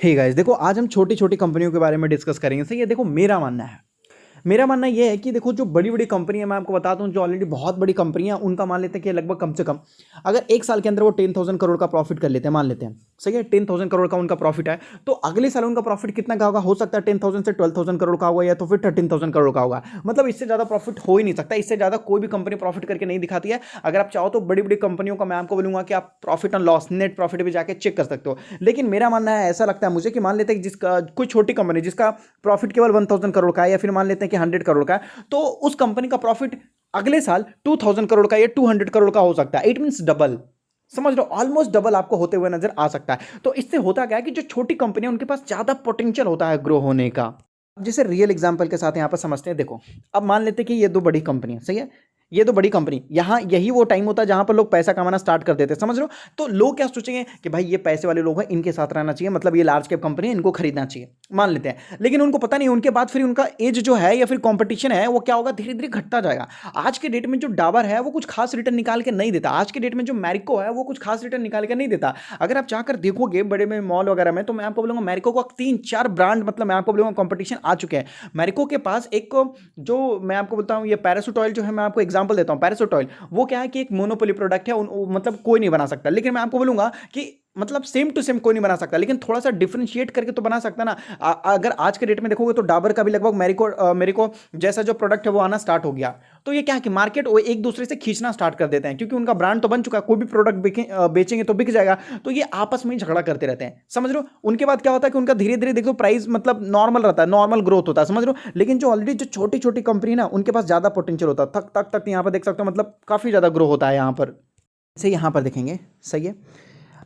Hey guys, देखो आज हम छोटी छोटी कंपनियों के बारे में डिस्कस करेंगे। सही है। देखो मेरा मानना ये है कि देखो जो बड़ी बड़ी कंपनी है, मैं आपको बताता हूँ, जो ऑलरेडी बहुत बड़ी कंपनी है उनका मान लेते हैं कि लगभग कम से कम अगर एक साल के अंदर वो 10,000 करोड़ का प्रॉफिट कर लेते हैं, मान लेते हैं। सही है। 10,000 करोड़ का उनका प्रॉफिट है, तो अगले साल उनका प्रॉफिट कितना का होगा? हो सकता है 10,000 से 12,000 करोड़ का होगा, या तो फिर 13,000 करोड़ का होगा। मतलब इससे ज्यादा प्रॉफिट हो ही नहीं सकता। इससे ज्यादा कोई भी कंपनी प्रॉफिट करके नहीं दिखाती है। अगर आप चाहो तो बड़ी बड़ी कंपनियों का मैं आपको बोलूंगा कि आप profit and loss, net profit भी जाके चेक कर सकते हो। लेकिन मेरा मानना है, ऐसा लगता है मुझे कि मान लेते हैं कि जिसका कोई छोटी कंपनी जिसका प्रॉफिट केवल 1,000 करोड़ का है, या फिर मान लेते हैं कि 100 करोड़ का है, तो उस कंपनी का प्रॉफिट अगले साल 2,000 करोड़ का या 200 करोड़ का हो सकता है। It means double. समझ लो, ऑलमोस्ट डबल आपको होते हुए नजर आ सकता है। तो इससे होता क्या है कि जो छोटी कंपनी है उनके पास ज्यादा पोटेंशियल होता है ग्रो होने का। अब जैसे रियल एग्जांपल के साथ यहां पर समझते हैं। देखो, अब मान लेते हैं कि ये दो बड़ी कंपनी है। सही है। ये तो बड़ी कंपनी, यहाँ यही वो टाइम होता है जहां पर लोग पैसा कमाना स्टार्ट कर देते हैं। समझ रहे हो? तो लोग क्या सोचेंगे कि भाई ये पैसे वाले लोग हैं, इनके साथ रहना चाहिए, मतलब ये लार्ज कैप कंपनी है, इनको खरीदना चाहिए, मान लेते हैं। लेकिन उनको पता नहीं उनके बाद फिर उनका एज जो है या फिर कंपटीशन है वो क्या होगा, धीरे धीरे घटता जाएगा। आज के डेट में जो डाबर है वो कुछ खास रिटर्न निकाल के नहीं देता। आज के डेट में जो मैरिको है वो कुछ खास रिटर्न निकाल के नहीं देता। अगर आप जाकर देखोगे बड़े में मॉल वगैरह में, तो मैं आपको बोलूंगा मैरिको का 3-4 ब्रांड, मतलब मैं आपको बोलूंगा कंपटीशन आ चुके हैं। मैरिको के पास एक, जो मैं आपको बोलता हूं, ये पैरासूट ऑयल जो है, मैं आपको एग्जांपल देता हूं। पैरासूट ऑयल वो क्या है कि एक मोनोपोली प्रोडक्ट है, मतलब कोई नहीं बना सकता। लेकिन मैं आपको बोलूंगा कि मतलब सेम टू सेम कोई नहीं बना सकता, लेकिन थोड़ा सा डिफरेंशिएट करके तो बना सकता ना। अगर आज के डेट में देखोगे तो डाबर का भी लगभग मेरिको जैसा जो प्रोडक्ट है वो आना स्टार्ट हो गया। तो ये क्या है कि मार्केट वो एक दूसरे से खींचना स्टार्ट कर देते हैं, क्योंकि उनका ब्रांड तो बन चुका है। कोई भी प्रोडक्ट बेचेंगे तो बिक जाएगा। तो ये आपस में ही झगड़ा करते रहते हैं। समझ रहे हो? उनके बाद क्या होता है कि उनका धीरे धीरे देखो प्राइस मतलब नॉर्मल रहता है, नॉर्मल ग्रोथ होता है। समझ रहे हो? लेकिन जो ऑलरेडी जो छोटी छोटी कंपनी ना, उनके पास ज्यादा पोटेंशियल होता है। तक तक तक यहाँ पर देख सकते हो, मतलब काफी ज्यादा ग्रो होता है यहाँ पर। से यहाँ पर देखेंगे। सही है।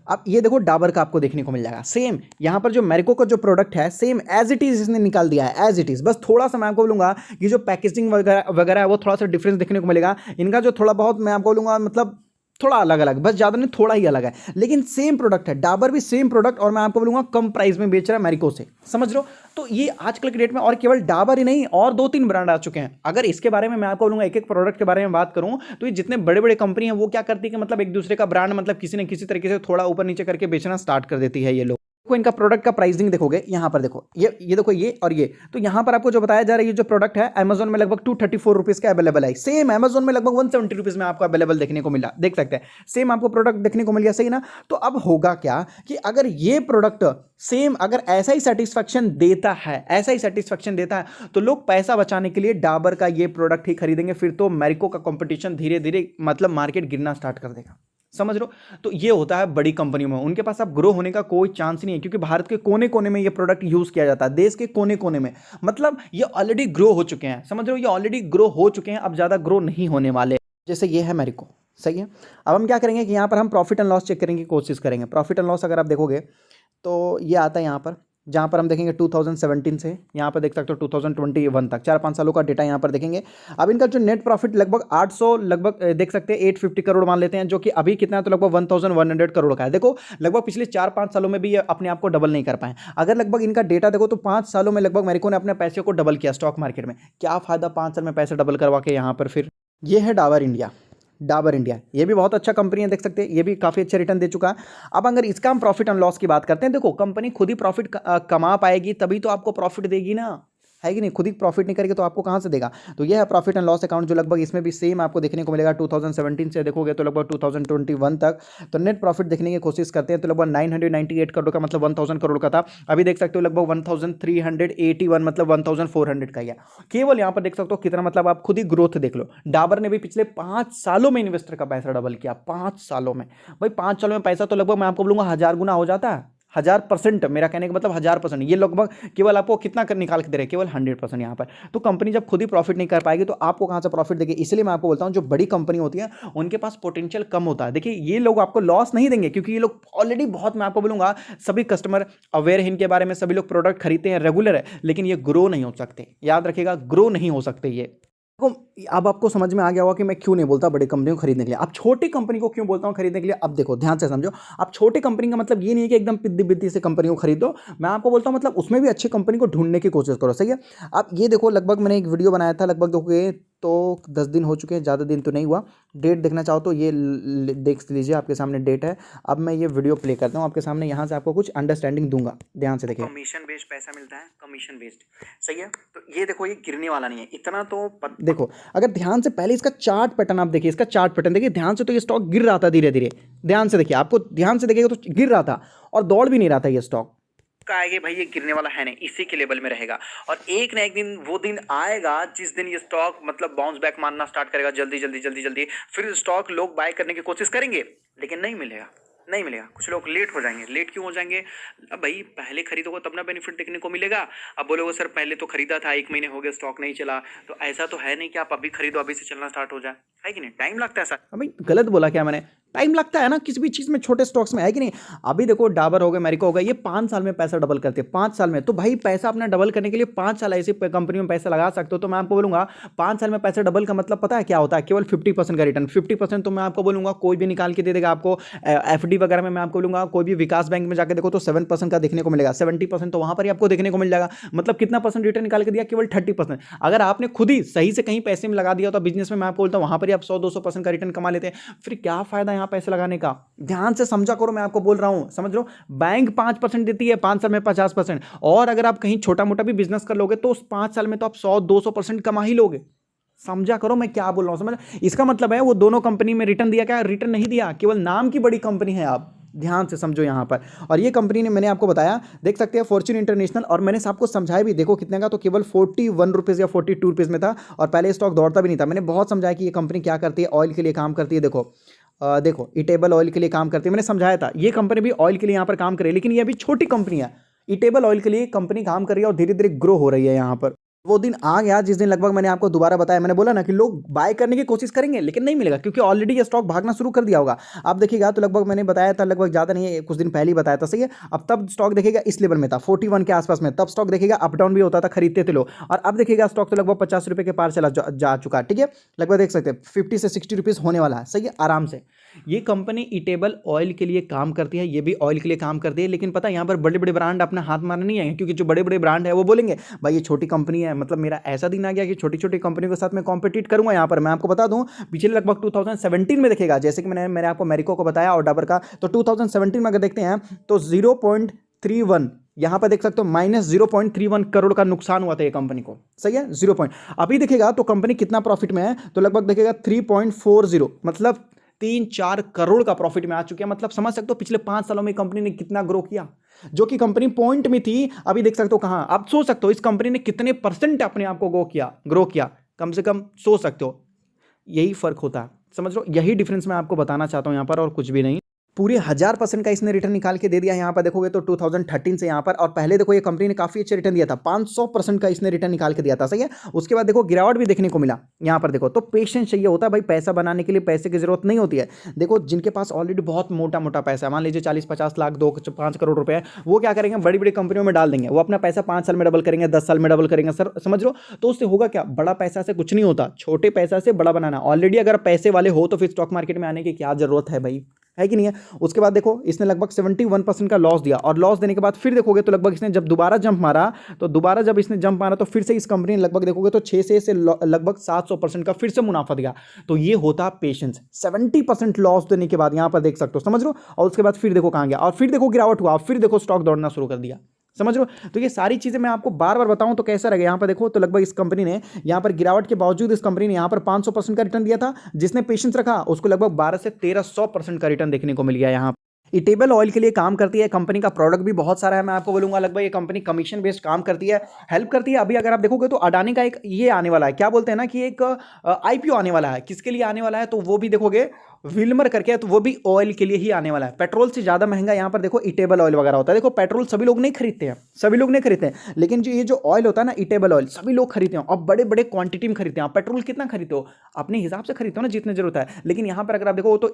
अब ये देखो डाबर का आपको देखने को मिल जाएगा सेम। यहां पर जो मैरिको का जो प्रोडक्ट है सेम एज इट इज इसने निकाल दिया है, एज इट इज। बस थोड़ा सा मैं आपको बोलूंगा कि जो पैकेजिंग वगैरह वगैरह है वो थोड़ा सा डिफरेंस देखने को मिलेगा। इनका जो थोड़ा बहुत मैं आपको बोलूंगा, मतलब थोड़ा अलग अलग, बस ज्यादा नहीं, थोड़ा ही अलग है। लेकिन सेम प्रोडक्ट है, डाबर भी सेम प्रोडक्ट, और मैं आपको बोलूंगा कम प्राइस में बेच रहा है मैरिको से। समझ रहे हो? तो ये आजकल के डेट में, और केवल डाबर ही नहीं, और 2-3 ब्रांड आ चुके हैं। अगर इसके बारे में मैं आपको बोलूंगा, एक एक प्रोडक्ट के बारे में बात करूं, तो ये जितने बड़े बड़े कंपनी है वो क्या करती है कि मतलब एक दूसरे का ब्रांड, मतलब किसी न किसी तरीके से थोड़ा ऊपर नीचे करके बेचना स्टार्ट कर देती है ये लोग। देखो इनका प्रोडक्ट का प्राइसिंग देखोगे, यहाँ पर देखो, ये देखो, ये और ये। तो यहाँ पर आपको जो बताया जा रहा है, ये जो प्रोडक्ट है अमेजोन में लगभग 234 रुपीज का अवेलेबल है। सेम अमेजोन में लगभग 170 रुपीज में आपको अवेलेबल देखने को मिला, देख सकते हैं। सेम आपको प्रोडक्ट देखने को मिल गया। सही ना? तो अब होगा क्या कि अगर ये प्रोडक्ट सेम अगर ऐसा ही सेटिस्फेक्शन देता है, ऐसा ही सेटिस्फेक्शन देता है, तो लोग पैसा बचाने के लिए डाबर का ये प्रोडक्ट ही खरीदेंगे। फिर तो मैरिको का कंपटीशन धीरे धीरे, मतलब मार्केट गिरना स्टार्ट कर देगा। समझ लो? तो ये होता है बड़ी कंपनियों में, उनके पास अब ग्रो होने का कोई चांस नहीं है, क्योंकि भारत के कोने कोने में ये प्रोडक्ट यूज किया जाता है, देश के कोने कोने में। मतलब ये ऑलरेडी ग्रो हो चुके हैं। समझ रहे हो? ये ऑलरेडी ग्रो हो चुके हैं, अब ज्यादा ग्रो नहीं होने वाले। जैसे ये है मैरिको। सही है। अब हम क्या करेंगे कि यहाँ पर हम प्रॉफिट एंड लॉस चेक करने की कोशिश करेंगे। प्रॉफिट एंड लॉस अगर आप देखोगे तो ये आता है यहाँ पर, जहाँ पर हम देखेंगे 2017 से यहाँ पर देख सकते हो 2021 तक, 4-5 सालों का डेटा यहाँ पर देखेंगे। अब इनका जो नेट प्रॉफिट लगभग 800, लगभग देख सकते हैं 850 करोड़ मान लेते हैं, जो कि अभी कितना है तो लगभग 1100 करोड़ का है। देखो लगभग पिछले 4-5 सालों में भी ये अपने आप को डबल नहीं कर पाए। अगर लगभग इनका डेटा देखो तो 5 सालों में लगभग मेरे को ने अपने पैसे को डबल किया स्टॉक मार्केट में। क्या फायदा 5 साल में पैसे डबल करवा के यहाँ पर? फिर ये है डाबर इंडिया। डाबर इंडिया ये भी बहुत अच्छा कंपनी है, देख सकते हैं, ये भी काफ़ी अच्छा रिटर्न दे चुका है। अब अगर इसका हम प्रॉफिट एंड लॉस की बात करते हैं, देखो कंपनी खुद ही प्रॉफिट कमा पाएगी तभी तो आपको प्रॉफिट देगी ना, है कि नहीं? खुद ही प्रॉफिट नहीं करेगी तो आपको कहाँ से देगा? तो यह है प्रॉफिट एंड लॉस अकाउंट, जो लगभग इसमें भी सेम आपको देखने को मिलेगा। 2017 से देखोगे तो लगभग 2021 तक। तो नेट प्रॉफिट देखने की कोशिश करते हैं तो लगभग 998 करोड़ का, मतलब 1000 करोड़ का था। अभी देख सकते हो लगभग 1381, मतलब 1400 का ही है। केवल यहाँ पर देख सकते हो कितना, मतलब आप खुद ही ग्रोथ देख लो। डाबर ने भी पिछले 5 सालों में इन्वेस्टर का पैसा डबल किया, 5 सालों में। भाई 5 सालों में पैसा तो लगभग मैं आपको बोलूंगा 1000 गुना हो जाता है। 1000%, मेरा कहने का मतलब 1000%। ये लगभग केवल आपको कितना कर निकाल के दे रहे हैं? केवल 100% यहाँ पर। तो कंपनी जब खुद ही प्रॉफिट नहीं कर पाएगी तो आपको कहाँ से प्रॉफिट देगी? इसलिए मैं आपको बोलता हूँ जो बड़ी कंपनी होती है उनके पास पोटेंशियल कम होता है। देखिए ये लोग आपको लॉस नहीं देंगे, क्योंकि ये लोग ऑलरेडी बहुत, मैं आपको बोलूंगा, सभी कस्टमर अवेयर है इनके बारे में, सभी लोग प्रोडक्ट खरीदते हैं, रेगुलर है, लेकिन ये ग्रो नहीं हो सकते। याद रखिएगा, ग्रो नहीं हो सकते ये। देखो अब आपको समझ में आ गया होगा कि मैं क्यों नहीं बोलता बड़ी कंपनियों को खरीदने के लिए। अब छोटी कंपनी को क्यों बोलता हूं खरीदने के लिए? अब देखो ध्यान से समझो। अब छोटी कंपनी का मतलब ये नहीं है कि एकदम पिद्दी बिद्दी से कंपनी को खरीदो। मैं आपको बोलता हूं मतलब उसमें भी अच्छी कंपनी को ढूंढने की कोशिश करो। सही है। अब ये देखो लगभग मैंने एक वीडियो बनाया था, लगभग देखोगे तो 10 दिन हो चुके हैं, ज़्यादा दिन तो नहीं हुआ। डेट देखना चाहो तो ये देख लीजिए, आपके सामने डेट है। अब मैं ये वीडियो प्ले करता हूँ आपके सामने, यहाँ से आपको कुछ अंडरस्टैंडिंग दूंगा, ध्यान से देखिए। कमीशन बेस्ड पैसा मिलता है, कमीशन बेस्ड, सही है। तो ये देखो, ये गिरने वाला नहीं है इतना तो देखो, अगर ध्यान से पहले इसका चार्ट पैटर्न आप देखिए, इसका चार्ट पैटर्न देखिए ध्यान से, तो ये स्टॉक गिर रहा था धीरे धीरे, ध्यान से देखिए, आपको ध्यान से देखिएगा तो गिर रहा था और दौड़ भी नहीं रहा था ये स्टॉक। का आएगा भाई, ये गिरने वाला है नहीं, इसी के लेवल में रहेगा। और एक ना एक दिन वो दिन आएगा जिस दिन ये स्टॉक मतलब बाउंस बैक मारना स्टार्ट करेगा, जल्दी जल्दी जल्दी जल्दी। फिर स्टॉक लोग बाय करने की कोशिश करेंगे, लेकिन नहीं मिलेगा, नहीं मिलेगा। कुछ लोग लेट हो जाएंगे। लेट क्यों हो जाएंगे? अब भाई पहले खरीदोगे तब ना बेनिफिट देखने को मिलेगा। अब बोलोगे सर पहले तो खरीदा था, 1 महीने हो गए स्टॉक नहीं चला, तो ऐसा तो है नहीं कि आप अभी खरीदो अभी से चलना स्टार्ट हो जाए, है कि नहीं? टाइम लगता है। सर भाई गलत बोला क्या मैंने? टाइम लगता है ना किसी भी चीज़ में, छोटे स्टॉक्स में, है कि नहीं? अभी देखो डाबर हो गया, अमेरिका हो गया, ये 5 साल में पैसा डबल करते हैं, 5 साल में। तो भाई पैसा अपना डबल करने के लिए 5 साल ऐसी कंपनी में पैसा लगा सकते हो। तो मैं आपको बोलूंगा 5 साल में पैसा डबल का मतलब पता है क्या होता है? केवल 50% का रिटर्न। 50% तो मैं आपको बोलूंगा कोई भी निकाल के दे देगा आपको। एफडी वगैरह में मैं आपको बोलूंगा कोई भी विकास बैंक में जाकर देखो तो 7% का देखने को मिलेगा, 70% तो वहां पर ही आपको देखने को मिल जाएगा। मतलब कितना परसेंट रिटर्न निकाल के दिया? केवल 30%। अगर आपने खुद ही सही से कहीं पैसे में लगा दिया तो बिजनेस में, मैं आपको बोलता हूं वहां पर ही आप 100-200% का रिटर्न कमा लेते हैं। फिर क्या फायदा यहाँ पैसे लगाने का? ध्यान से समझा करो, मैं आपको बोल रहा हूं, समझ लो। बैंक 5% देती है 5 साल में 50%, और अगर आप कहीं छोटा मोटा भी बिजनेस कर लोगे तो उस 5 साल में तो आप 100-200% कमा ही लोगे। समझा करो मैं क्या बोल रहा हूं, समझ? इसका मतलब है वो दोनों कंपनी में रिटर्न दिया, क्या रिटर्न नहीं दिया, केवल नाम की बड़ी कंपनी है। आप ध्यान से समझो यहां पर। और ये कंपनी ने, मैंने आपको बताया, देख सकते हैं फॉर्च्यून इंटरनेशनल, और मैंने आपको समझाया भी, देखो कितने का, तो केवल 41 रुपीज़ या 42 रुपीज़ में था, और पहले स्टॉक दौड़ता भी नहीं था। मैंने बहुत समझाया कि ये कंपनी क्या करती है, ऑयल के लिए काम करती है। देखो देखो इटेबल ऑयल के लिए काम करती है, मैंने समझाया था। ये कंपनी भी ऑयल के लिए यहाँ पर काम कर रही है, लेकिन ये अभी छोटी कंपनी है। इटेबल ऑयल के लिए कंपनी काम कर रही है और धीरे धीरे ग्रो हो रही है यहाँ पर। वो दिन आ गया जिस दिन लगभग मैंने आपको दोबारा बताया, मैंने बोला ना कि लोग बाय करने की कोशिश करेंगे लेकिन नहीं मिलेगा, क्योंकि ऑलरेडी ये स्टॉक भागना शुरू कर दिया होगा। आप देखिएगा तो लगभग मैंने बताया था, लगभग ज़्यादा नहीं है, कुछ दिन पहले ही बताया था, सही है। अब तब स्टॉक देखेगा इस लेवल में था, 41 के आसपास में, तब स्टॉक देखेगा अप डाउन भी होता था, खरीदते थे लोग। और अब देखिएगा स्टॉक तो लगभग 50 रुपये के पार चला जा चुका है, ठीक है। लगभग देख सकते हैं 50 से 60 रुपीज़ होने वाला है, सही है, आराम से। ये कंपनी इटेबल ऑयल के लिए काम करती है, ये भी ऑयल के लिए काम करती है, लेकिन पता है यहाँ पर बड़े बड़े ब्रांड अपना हाथ मारने नहीं आएंगे, क्योंकि जो बड़े बड़े ब्रांड है वो बोलेंगे भाई ये छोटी कंपनी है, मतलब मेरा ऐसा दिन आ गया कि छोटी छोटी कंपनी के साथ मैं कॉम्पिटिट करूंगा। यहाँ पर मैं आपको बता दूं, पिछले लगभग 2017 में देखेगा, जैसे कि मैंने आपको मैरिको को बताया और डाबर का, तो 2017 में अगर देखते हैं तो 0.31, यहां पर देख सकते हो -0.31 करोड़ का नुकसान हुआ था ये कंपनी को, सही है, 0 अभी देखेगा तो कंपनी कितना प्रॉफिट में है, तो लगभग देखेगा 3.40, मतलब 3-4 करोड़ का प्रॉफिट में आ चुके हैं। मतलब समझ सकते हो पिछले 5 सालों में कंपनी ने कितना ग्रो किया। जो कि कंपनी पॉइंट में थी, अभी देख सकते हो कहां। आप सोच सकते हो इस कंपनी ने कितने % अपने आप को ग्रो किया, कम से कम सोच सकते हो। यही फर्क होता है, समझ लो, यही डिफरेंस मैं आपको बताना चाहता हूं यहां पर, और कुछ भी नहीं। पूरे 1000% का इसने रिटर्न निकाल के दे दिया यहाँ पर देखोगे तो 2013 से यहाँ पर। और पहले देखो ये कंपनी ने काफी अच्छे रिटर्न दिया था, 500% का इसने रिटर्न निकाल के दिया था, सही है। उसके बाद देखो गिरावट भी देखने को मिला यहाँ पर। देखो तो पेशेंस चाहिए होता है भाई, पैसा बनाने के लिए पैसे की जरूरत नहीं होती है। देखो जिनके पास ऑलरेडी बहुत मोटा मोटा पैसा है, मान लीजिए 40-50 लाख 2-5 करोड़ रुपए है, वो क्या करेंगे, बड़ी बड़ी कंपनियों में डाल देंगे, वो अपना पैसा 5 साल में डबल करेंगे, 10 साल में डबल करेंगे, सर समझ लो। तो उससे होगा क्या, बड़ा पैसा से कुछ नहीं होता, छोटे पैसा से बड़ा बनाना। ऑलरेडी अगर पैसे वाले हो तो फिर स्टॉक मार्केट में आने की क्या जरूरत है भाई, है कि नहीं है। उसके बाद देखो इसने लगभग 71% का लॉस दिया, और लॉस देने के बाद फिर देखोगे तो लगभग इसने जब दोबारा जंप मारा, तो दोबारा जब इसने जंप मारा तो फिर से इस कंपनी ने लगभग देखोगे तो 6 से लगभग 700% का फिर से मुनाफा दिया। तो ये होता पेशेंस। 70% लॉस देने के बाद यहां पर देख सकते हो, समझ लो। और उसके बाद फिर देखो कहां गया, और फिर देखो गिरावट हुआ, फिर देखो स्टॉक दौड़ना शुरू कर दिया, समझ लो। तो ये सारी चीजें मैं आपको बार बार बताऊं तो कैसा रहेगा। यहाँ पर देखो तो लगभग इस कंपनी ने यहाँ पर गिरावट के बावजूद इस कंपनी ने यहाँ पर 500% का रिटर्न दिया था। जिसने पेशेंस रखा उसको लगभग 12 से 1300% का रिटर्न देखने को मिल गया यहाँ। इटेबल ऑयल के लिए काम करती है, कंपनी का प्रोडक्ट भी बहुत सारा है। मैं आपको बोलूंगा लगभग ये कंपनी कमीशन बेस्ड काम करती है, हेल्प करती है। अभी अगर आप देखोगे तो अडानी का एक ये आने वाला है, क्या बोलते हैं ना कि एक आईपीओ आने वाला है। किसके लिए आने वाला है, तो वो भी देखोगे विल्मर करके है, तो वो भी ऑयल के लिए ही आने वाला है। पेट्रोल से ज्यादा महंगा यहाँ पर देखो इटेबल ऑयल वगैरह होता है। देखो पेट्रोल सभी लोग नहीं खरीदते हैं, सभी लोग नहीं खरीदते हैं, लेकिन जो ये जो ऑयल होता है ना इटेबल ऑयल, सभी लोग खरीदते हैं और बड़े बड़े क्वांटिटी में खरीदते हैं। पेट्रोल कितना खरीदते हो, अपने हिसाब से खरीदते हो ना जितने जरूरत है। लेकिन यहाँ पर अगर आप देखो तो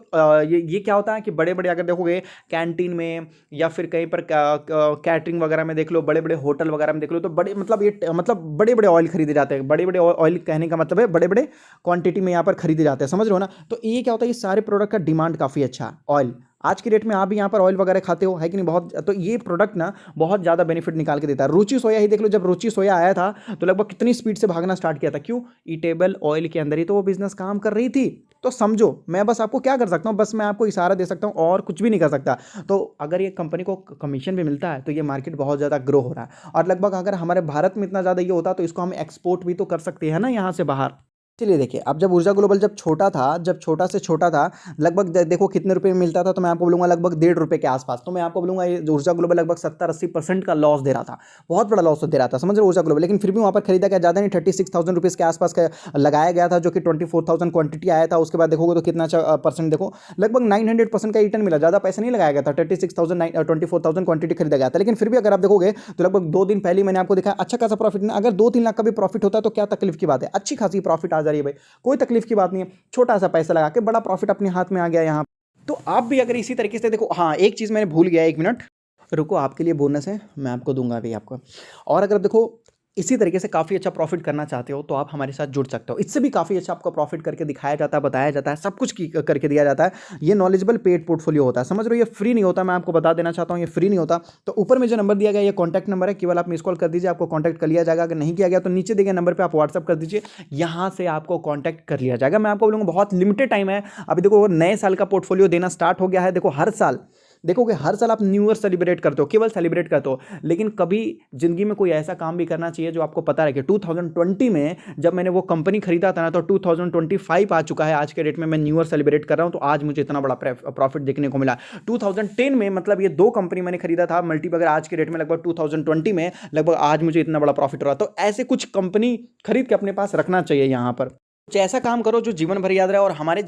ये क्या होता है कि बड़े बड़े अगर देखोगे कैंटीन में या फिर कहीं पर कैटरिंग वगैरह में देख लो, बड़े बड़े होटल वगैरह में देख लो, तो बड़े मतलब ये मतलब बड़े बड़े ऑयल खरीदे जाते हैं। बड़े बड़े ऑयल कहने का मतलब है बड़े बड़े क्वांटिटी में यहाँ पर खरीदे जाते हैं, समझ रहे हो ना। तो ये क्या होता है, ये सारे हमारे प्रोडक्ट का डिमांड काफ़ी अच्छा है। ऑयल आज की डेट में आप भी यहाँ पर ऑयल वगैरह खाते हो, है कि नहीं? बहुत, तो ये प्रोडक्ट ना बहुत ज़्यादा बेनिफिट निकाल के देता है। रुचि सोया ही देख लो, जब रुचि सोया आया था तो लगभग कितनी स्पीड से भागना स्टार्ट किया था। क्यों? ईटेबल ऑयल के अंदर ही तो वो बिजनेस काम कर रही थी। तो समझो, मैं बस आपको क्या कर सकता हूँ, बस मैं आपको इशारा दे सकता हूँ और कुछ भी नहीं कर सकता। तो अगर ये कंपनी को कमीशन भी मिलता है तो ये मार्केट बहुत ज़्यादा ग्रो हो रहा है, और लगभग अगर हमारे भारत में इतना ज़्यादा ये होता तो इसको हम एक्सपोर्ट भी तो कर सकते हैं ना यहाँ से बाहर। चलिए देखिए, अब जब ऊर्जा ग्लोबल जब छोटा था, जब छोटा से छोटा था, लगभग देखो कितने रुपए में मिलता था, तो मैं आपको बोलूँगा लगभग ₹1.5 के आसपास। तो मैं आपको बोलूँगा ये ऊर्जा ग्लोबल लगभग 70-80% का लॉस दे रहा था, बहुत बड़ा लॉस दे रहा था, समझ रहे हो ऊर्जा ग्लोबल। लेकिन फिर भी वहाँ पर खरीदा क्या, ज़्यादा नहीं, 36,000 रुपीज़ के आसपास का लगाया गया था, जो कि 24,000 क्वांटिटी आया था। उसके बाद देखोगे तो कितना अच्छा परसेंट, देखो लगभग 900% का रिटर्न मिला, ज़्यादा पैसा नहीं लगाया गया था। 24,000 क्वांटिटी खरीदा गया था। लेकिन फिर भी अगर आप देखोगे तो लगभग 2 दिन पहले ही मैंने आपको दिखाया अच्छा खासा प्रॉफिट। अगर 2-3 लाख का भी प्रॉफिट होता है तो क्या तकलीफ की बात है, अच्छी खासी प्रॉफिट आ जा रही है भाई, कोई तकलीफ की बात नहीं है। छोटा सा पैसा लगा के बड़ा प्रॉफिट अपने हाथ में आ गया यहाँ। तो आप भी अगर इसी तरीके से देखो, हाँ एक चीज़ मैंने भूल गया, 1 मिनट रुको, आपके लिए बोनस है, मैं आपको दूंगा अभी आपको। और अगर देखो इसी तरीके से काफ़ी अच्छा प्रॉफिट करना चाहते हो तो आप हमारे साथ जुड़ सकते हो। इससे भी काफ़ी अच्छा आपको प्रॉफिट करके दिखाया जाता है, बताया जाता है, सब कुछ करके दिया जाता है। ये नॉलेजेबल पेड पोर्टफोलियो होता है, समझ रहे हो, ये फ्री नहीं होता, मैं आपको बता देना चाहता हूँ, ये फ्री नहीं होता। तो ऊपर में जो नंबर दिया गया ये कॉन्टैक्ट नंबर है, केवल आप मिस कॉल कर दीजिए, आपको कॉन्टैक्ट कर लिया जाएगा। अगर नहीं किया गया तो नीचे दिए गए नंबर पर आप व्हाट्सअप कर दीजिए, यहाँ से आपको कॉन्टैक्ट कर लिया जाएगा। मैं आपको बोलूँगा बहुत लिमिटेड टाइम है अभी। देखो नए साल का पोर्टफोलियो देना स्टार्ट हो गया है। देखो हर साल देखोगे, हर साल आप न्यू ईयर सेलिब्रेट करते हो, केवल सेलिब्रेट करते हो, लेकिन कभी जिंदगी में कोई ऐसा काम भी करना चाहिए जो आपको पता रहे। 2020 में जब मैंने वो कंपनी खरीदा था ना, तो 2025 आ चुका है, आज के डेट में मैं न्यू ईयर सेलिब्रेट कर रहा हूं, तो आज मुझे इतना बड़ा प्रॉफिट देखने को मिला। 2010 में मतलब ये 2 कंपनी मैंने खरीदा था मल्टीबैगर, आज के डेट में लगभग 2020 में लगभग आज मुझे इतना बड़ा प्रॉफिट हो रहा। तो ऐसे कुछ कंपनी खरीद के अपने पास रखना चाहिए यहाँ पर। कुछ ऐसा काम करो जो जीवन भर याद रहे। और हमारे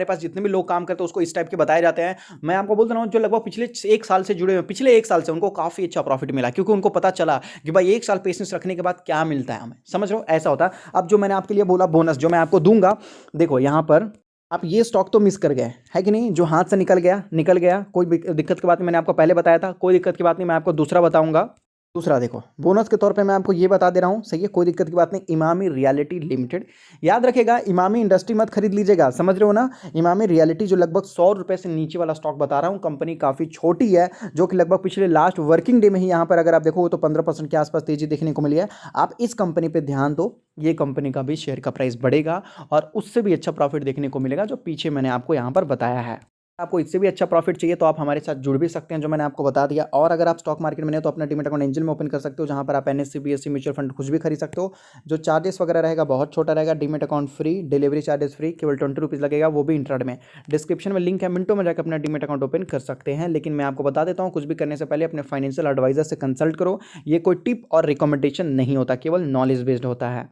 पास जितने भी लोग काम करते हैं उसको इस टाइप के बताए जाते हैं। मैं आपको बोल रहा हूँ जो लगभग पिछले 1 साल से जुड़े हुए, पिछले 1 साल से उनको काफ़ी अच्छा प्रॉफिट मिला, क्योंकि उनको पता चला कि भाई 1 साल पेशेंस रखने के बाद क्या मिलता है हमें, समझ रहे हो, ऐसा होता है। अब जो मैंने आपके लिए बोला बोनस जो मैं आपको दूंगा, देखो यहाँ पर आप ये स्टॉक तो मिस कर गए, है कि नहीं, जो हाथ से निकल गया, कोई दिक्कत की बात नहीं, मैंने आपको पहले बताया था, कोई दिक्कत की बात नहीं, मैं आपको दूसरा बताऊंगा। दूसरा देखो, बोनस के तौर पे मैं आपको ये बता दे रहा हूँ, सही है, कोई दिक्कत की बात नहीं, इमामी रियलिटी लिमिटेड। याद रखेगा, इमामी इंडस्ट्री मत खरीद लीजिएगा, समझ रहे हो ना। इमामी रियलिटी जो लगभग 100 रुपये से नीचे वाला स्टॉक बता रहा हूँ, कंपनी काफ़ी छोटी है, जो कि लगभग पिछले लास्ट वर्किंग डे में ही यहाँ पर अगर आप देखोगे तो 15% के आसपास तेजी देखने को मिली है। आप इस कंपनी पर ध्यान दो, ये कंपनी का भी शेयर का प्राइस बढ़ेगा और उससे भी अच्छा प्रॉफिट देखने को मिलेगा जो पीछे मैंने आपको यहाँ पर बताया है। आपको इससे भी अच्छा प्रॉफिट चाहिए तो आप हमारे साथ जुड़ भी सकते हैं, जो मैंने आपको बता दिया। और अगर आप स्टॉक मार्केट में नहीं तो अपना डीमैट अकाउंट एंजल में ओपन कर सकते हो, जहां पर आप एनएससी बीएससी म्यूचुअल फंड कुछ भी खरीद सकते हो। जो चार्जेस वगैरह रहेगा बहुत छोटा रहेगा, demat account free, delivery charges free, केवल 20 रुपीज़ लगेगा, वो भी इंट्राडे में। डिस्क्रिप्शन में लिंक है, मिनटों में जाकर अपना डीमैट अकाउंट ओपन कर सकते हैं। लेकिन मैं आपको बता देता हूँ, कुछ भी करने से पहले अपने फाइनेंशियल एडवाइजर से कंसल्ट करो। ये कोई टिप और रिकमेंडेशन नहीं होता, केवल नॉलेज बेस्ड होता है।